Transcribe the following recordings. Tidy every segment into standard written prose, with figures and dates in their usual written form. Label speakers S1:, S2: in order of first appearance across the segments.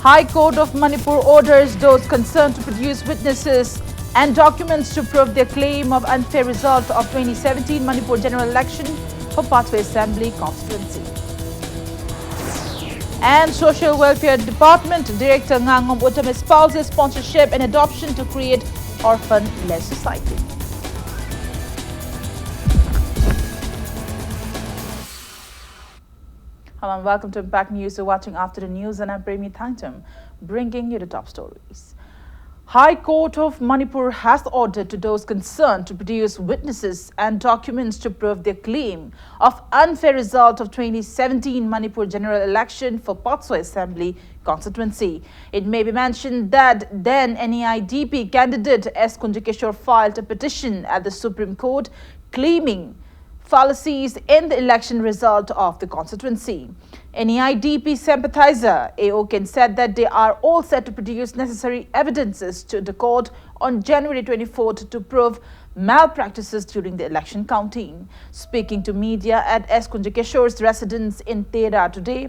S1: High Court of Manipur orders those concerned to produce witnesses and documents to prove their claim of unfair result of 2017 Manipur general election for Pathway Assembly constituency. And Social Welfare Department Director Ngangom Uttam espouses sponsorship and adoption to create orphan-led society. Hello and welcome to Impact News. You're watching After the News and I'm Premi Thangtam, bringing you the top stories. High Court of Manipur has ordered to those concerned to produce witnesses and documents to prove their claim of unfair result of 2017 Manipur general election for Pathway Assembly constituency. It may be mentioned that then NEIDP candidate S. Kunjakeshwar filed a petition at the Supreme Court claiming fallacies in the election result of the constituency. NEIDP sympathizer AOK said that they are all set to produce necessary evidences to the court on January 24th to prove malpractices during the election counting. Speaking to media at S. Kunjakeshwar's residence in Tera today,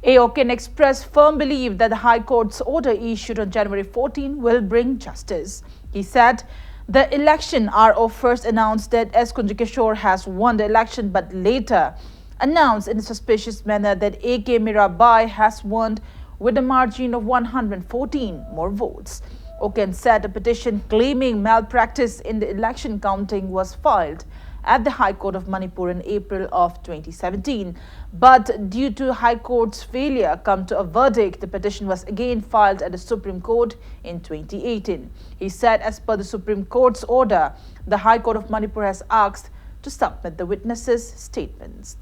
S1: AOK expressed firm belief that the High Court's order issued on January 14 will bring justice. He said, the election RO first announced that S. Kunjakeshwar has won the election but later announced in a suspicious manner that AK Mirabai has won with a margin of 114 more votes. Oken said a petition claiming malpractice in the election counting was filed at the High Court of Manipur in April of 2017. But due to High Court's failure come to a verdict, the petition was again filed at the Supreme Court in 2018. He said as per the Supreme Court's order, the High Court of Manipur has asked to submit the witnesses' statements.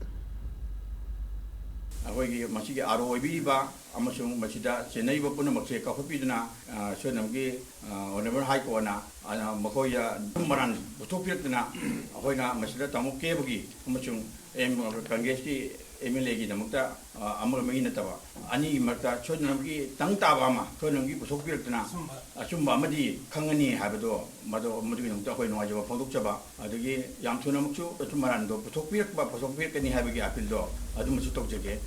S2: Whenever High Court Makoya Maran, Topirna, Hoina, Masida Tamuke, Machung, Kangesi, Emilegi, Namuta, Amuraminatawa, Ani Marta, Chodnamki, Tangtavama, Konangi, Sopirna, Achumba Madi, Kangani, Habado, Mado Mudin, Tokoino, Ponduchaba, Adagi, Yamtunamuchu, Tumarando, Topir, Posopir, and Habigi Apildo, Adumutok.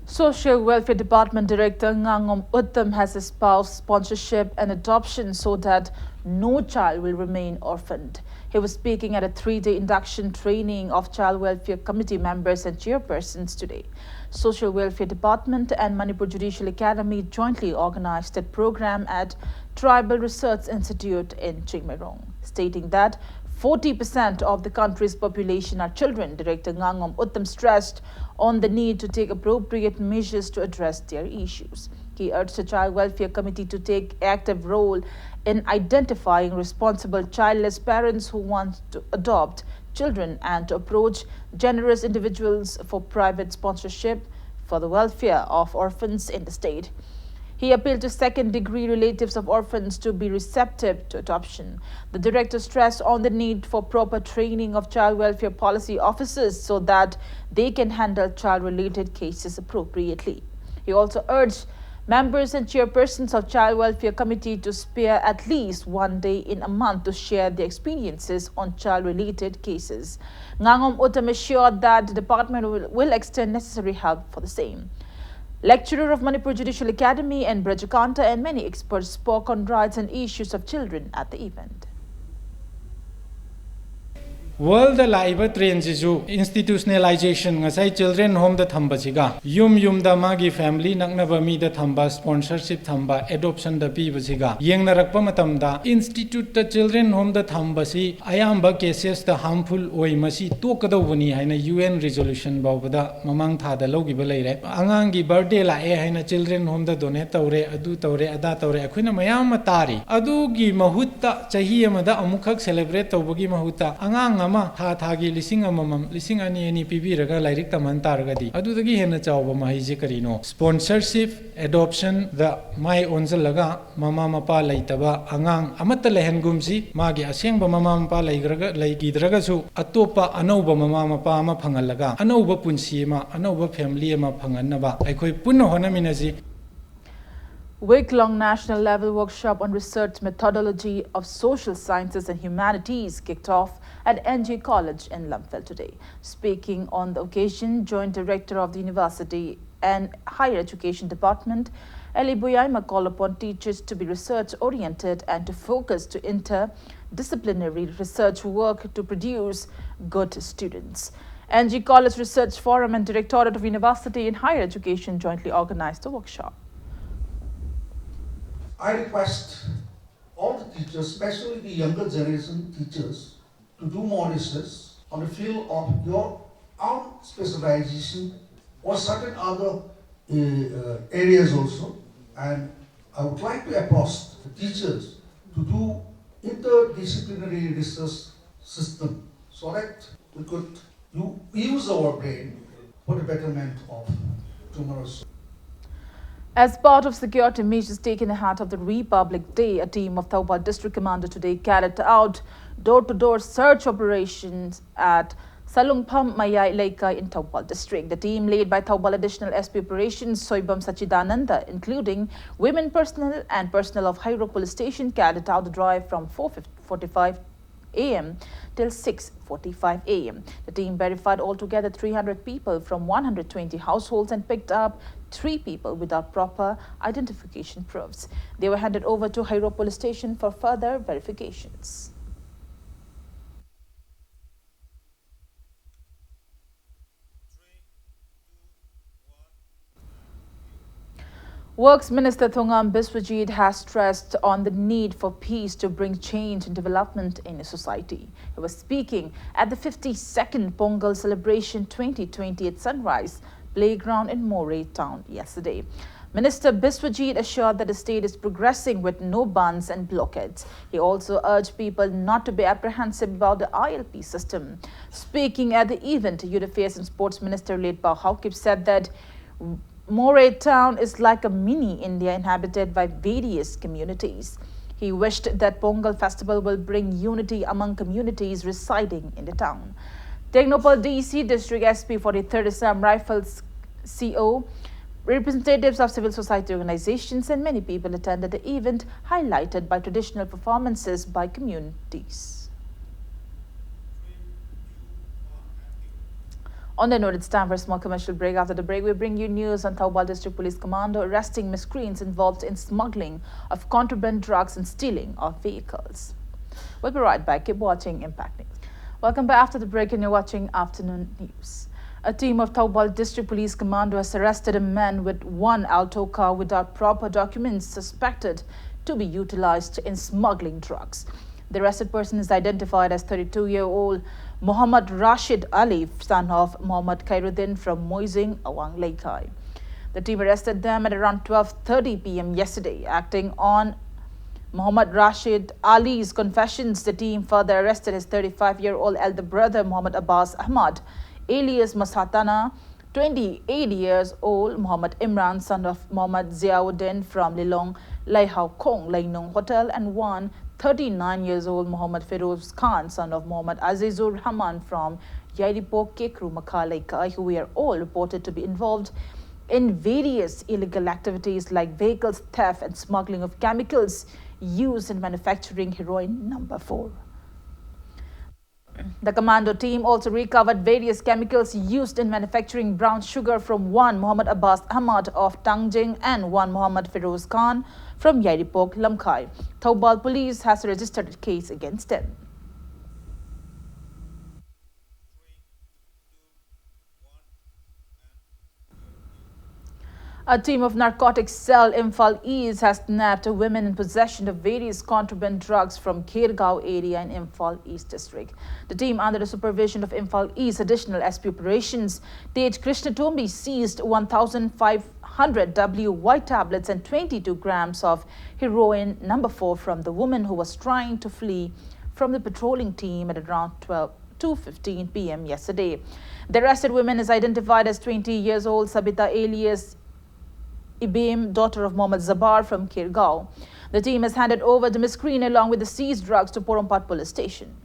S1: Social Welfare Department Director Ngangom Uttam has espoused sponsorship and adoption so that no child will remain orphaned. He was speaking at a 3-day induction training of Child Welfare Committee members and chairpersons today. Social Welfare Department and Manipur Judicial Academy jointly organized that program at Tribal Research Institute in Chingmerong, stating that 40% of the country's population are children. Director Ngangom Uttam stressed on the need to take appropriate measures to address their issues. He urged the Child Welfare Committee to take active role in identifying responsible childless parents who want to adopt children and to approach generous individuals for private sponsorship for the welfare of orphans in the state. He appealed to second-degree relatives of orphans to be receptive to adoption. The director stressed on the need for proper training of child welfare policy officers so that they can handle child-related cases appropriately. He also urged members and chairpersons of Child Welfare Committee to spare at least one day in a month to share their experiences on child-related cases. Ngangom Uttam assured that the department will extend necessary help for the same. Lecturer of Manipur Judicial Academy and Brajakanta and many experts spoke on rights and issues of children at the event.
S3: World Live Train Jisu institutionalization ngasai children home the thamba siga yum da magi family naknaba mi da thamba sponsorship thamba adoption da pi basiga yengna rakpa matam da institute the children home the thamba si ayamba cases the harmful oi masi tokado bani haina UN resolution bawda mamang tha da logi balaire angang gi birthday la e haina children home the donate tawre adu tawre ada tawre akhuna mayam matari adu gi mahutta chahi amada amukhak celebrate tawbagi mahutta angang Thagi lising amam lising ani pibiraga lyric taman targadi adudagi hena chawba mahije karino sponsorship adoption the mai onzalaga mama mapa laitaba angang amata lehengumsi magi asengba mama mapa laigidraga su atopa anauba mama mapa ma phangalaga anauba punsi ma anauba family ma phanganaba aikoi punna honaminaji.
S1: Week-long national level workshop on research methodology of social sciences and humanities kicked off at NG College in Lumphel today. Speaking on the occasion, Joint Director of the University and Higher Education Department, Ali Buyaima called upon teachers to be research-oriented and to focus to interdisciplinary research work to produce good students. NG College Research Forum and Directorate of University and Higher Education jointly organized the workshop.
S4: I request all the teachers, especially the younger generation teachers, to do more research on the field of your own specialization or certain other areas also. And I would like to approach the teachers to do interdisciplinary research system so that we could use our brain for the betterment of tomorrow's.
S1: As part of security measures taken ahead of the Republic Day, a team of Thoubal District Commander today carried out door-to-door search operations at Salungpham Mayai Laikai in Thoubal District. The team led by Thoubal Additional SP Operations Soibam Sachidananda, including women personnel and personnel of Hairo Police Station, carried out the drive from 4:45 a.m. till 6:45 a.m. The team verified altogether 300 people from 120 households and picked up 3 people without proper identification proofs. They were handed over to Hairo Police Station for further verifications. Works Minister Thongam Biswajit has stressed on the need for peace to bring change and development in a society. He was speaking at the 52nd Pongal Celebration 2020 at Sunrise Playground in Moray Town yesterday. Minister Biswajit assured that the state is progressing with no bans and blockades. He also urged people not to be apprehensive about the ILP system. Speaking at the event, Youth Affairs and Sports Minister Letpao Haukip said that Moray Town is like a mini India inhabited by various communities. He wished that Pongal festival will bring unity among communities residing in the town. Technopal DC District SP 43rd Assam Rifles CO, representatives of civil society organizations and many people attended the event, highlighted by traditional performances by communities. On the note, it's time for a small commercial break. After the break, we bring you news on Thoubal District Police Commando arresting miscreants involved in smuggling of contraband drugs and stealing of vehicles. We'll be right back. Keep watching Impact News. Welcome back after the break, and you're watching Afternoon News. A team of Thoubal District Police Commando has arrested a man with 1 Alto car without proper documents suspected to be utilized in smuggling drugs. The arrested person is identified as 32-year-old Muhammad Rashid Ali, son of Muhammad Khairuddin from Moising, Awang Laikai. The team arrested them at around 12:30 p.m. yesterday. Acting on Muhammad Rashid Ali's confessions, the team further arrested his 35-year-old elder brother Muhammad Abbas Ahmad, alias Masatana, 28 years old Muhammad Imran, son of Muhammad Ziauddin from Lilong Laihau Kong Lainong Hotel, and 39 years old Muhammad Feroz Khan, son of Muhammad Azizur Rahman from Yairipo Kekru Makalaikai, who were all reported to be involved in various illegal activities like vehicles theft and smuggling of chemicals used in manufacturing heroin number 4. The commando team also recovered various chemicals used in manufacturing brown sugar from 1 Muhammad Abbas Ahmad of Tangjing and 1 Muhammad Feroz Khan from Yairipok, Lamkhai. Thoubal Police has registered a case against them. A team of narcotics cell Imphal East has nabbed a woman in possession of various contraband drugs from Khergaon area in Imphal East district. The team, under the supervision of Imphal East Additional SP Operations, Tej Krishnatombi, seized 1,500 WY tablets and 22 grams of heroin number 4 from the woman who was trying to flee from the patrolling team at around 2:15 p.m. yesterday. The arrested woman is identified as 20 years old Sabita alias Ibim, daughter of Mohammad Zabar from Khergaon. The team has handed over the miscreant along with the seized drugs to Porompat Police Station.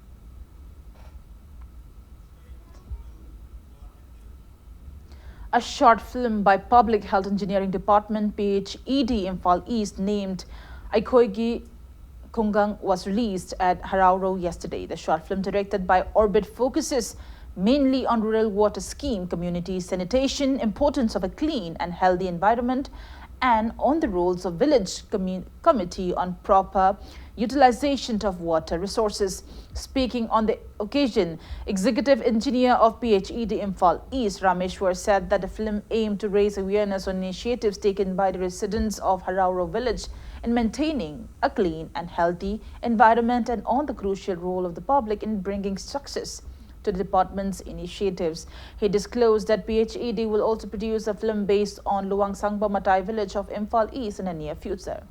S1: A short film by Public Health Engineering Department PHED Imphal East named Aikoigi Kungang was released at Harauro yesterday. The short film, directed by Orbit, focuses mainly on rural water scheme, community sanitation, importance of a clean and healthy environment, and on the roles of village committee on proper utilization of water resources. Speaking on the occasion, Executive Engineer of PHED Imphal East, Rameshwar, said that the film aimed to raise awareness on initiatives taken by the residents of Harauro village in maintaining a clean and healthy environment and on the crucial role of the public in bringing success to the department's initiatives. He disclosed that PHED will also produce a film based on Luang Sangba Matai village of Imphal East in the near future.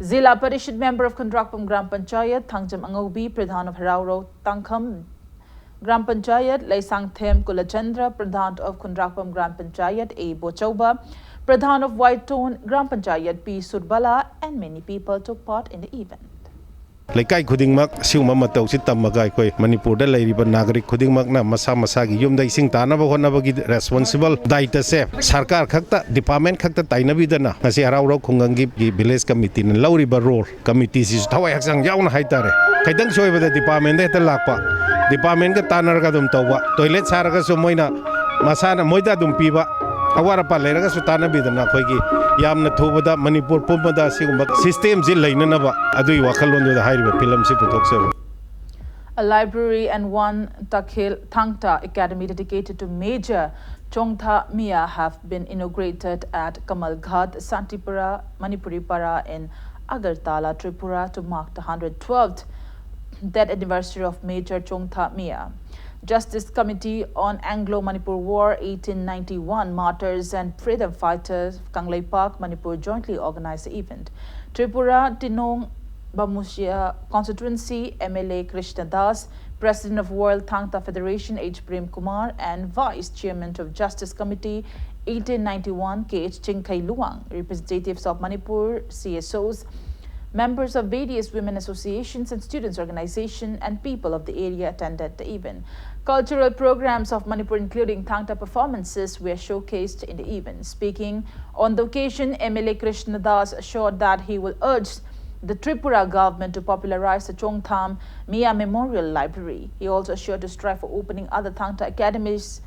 S1: Zila Parishad member of Kundrakpam Gram Panchayat, Thangjam Angobi, Pradhan of Harauro Tangkham Gram Panchayat, Laisang Them Kulachandra, Pradhan of Kundrakpam Gram Panchayat, A. Bochauba, Pradhan of White Tone Gram Panchayat, P. Surbala, and many people took part in the event.
S5: Laikai khudingmak siuma matau si tamaga koi Manipur da lairiba nagarik khudingmak na masa masagi yumda ising tanaba honabagi responsible daita se sarkar khakta department khakta tainabi dana ngasi harauro khungangi gi village committee na lauriba role committee si thawai haksang yauna haitare kaidang soiba da department da lakpa department ga tanar ga dum tawwa toilet saraga so moina masana moida dum piba awara leraga sutana bidana khoigi yamna thobada Manipur pumbada sigumba system ji lainanaba adui wakhalon da hairiba film si puthokse.
S1: A library and one Thangta Academy dedicated to Major Chongtha Mia have been inaugurated at Kamalghat, Santipura, Manipuripara in Agartala, Tripura to mark the 112th death anniversary of Major Chongtha Mia. Justice Committee on Anglo-Manipur War 1891 Martyrs and Freedom Fighters of Kanglei Park, Manipur jointly organized the event. Tripura Tinong Bamushia Constituency MLA Krishna Das, President of World Thangta Federation H. Prem Kumar, and Vice Chairman of Justice Committee 1891 KH Chingkai Luang, representatives of Manipur, CSOs, members of various women associations and students' organizations, and people of the area attended the event. Cultural programs of Manipur, including Thangta performances, were showcased in the event. Speaking on the occasion, MLA Krishna Das assured that he will urge the Tripura government to popularize the Chongtham Mia Memorial Library. He also assured to strive for opening other Thangta academies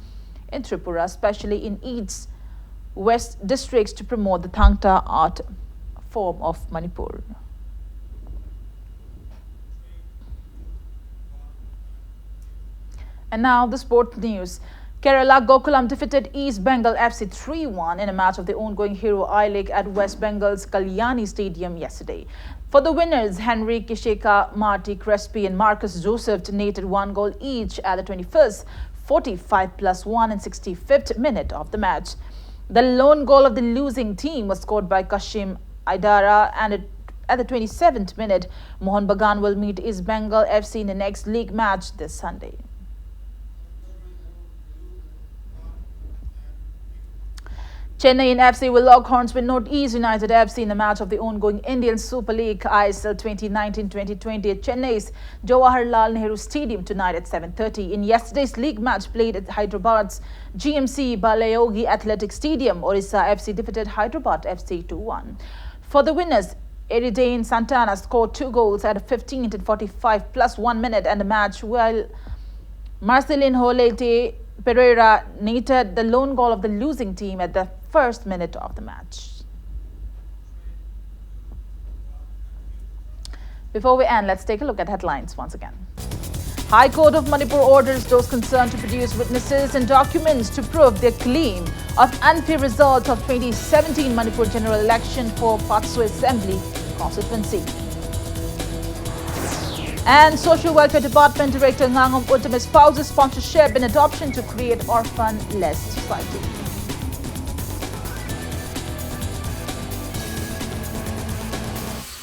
S1: in Tripura, especially in East West districts, to promote the Thangta art form of Manipur. And now the sport news. Kerala Gokulam defeated East Bengal FC 3-1 in a match of the ongoing Hero I-League at West Bengal's Kalyani Stadium yesterday. For the winners, Henry Kisheka, Marty Crespi and Marcus Joseph donated 1 goal each at the 21st, 45+1 and 65th minute of the match. The lone goal of the losing team was scored by Kashim Aidara, and at the 27th minute, Mohan Bagan will meet East Bengal FC in the next league match this Sunday. Chennai FC will lock horns with Northeast United FC in the match of the ongoing Indian Super League ISL 2019-2020 at Chennai's Jawaharlal Nehru Stadium tonight at 7:30. In yesterday's league match played at Hyderabad's GMC Balayogi Athletic Stadium, Orissa FC defeated Hyderabad FC 2-1. For the winners, Eridane Santana scored 2 goals at the 15th and 45+1 minute and the match, while Marcelin Holete Pereira netted the lone goal of the losing team at the first minute of the match. Before we end, let's take a look at headlines once again. High Court of Manipur orders those concerned to produce witnesses and documents to prove their claim of unfair results of 2017 Manipur general election for Patsu Assembly constituency. And Social Welfare Department Director Ngangom Uttam espouses sponsorship and adoption to create orphan-less society.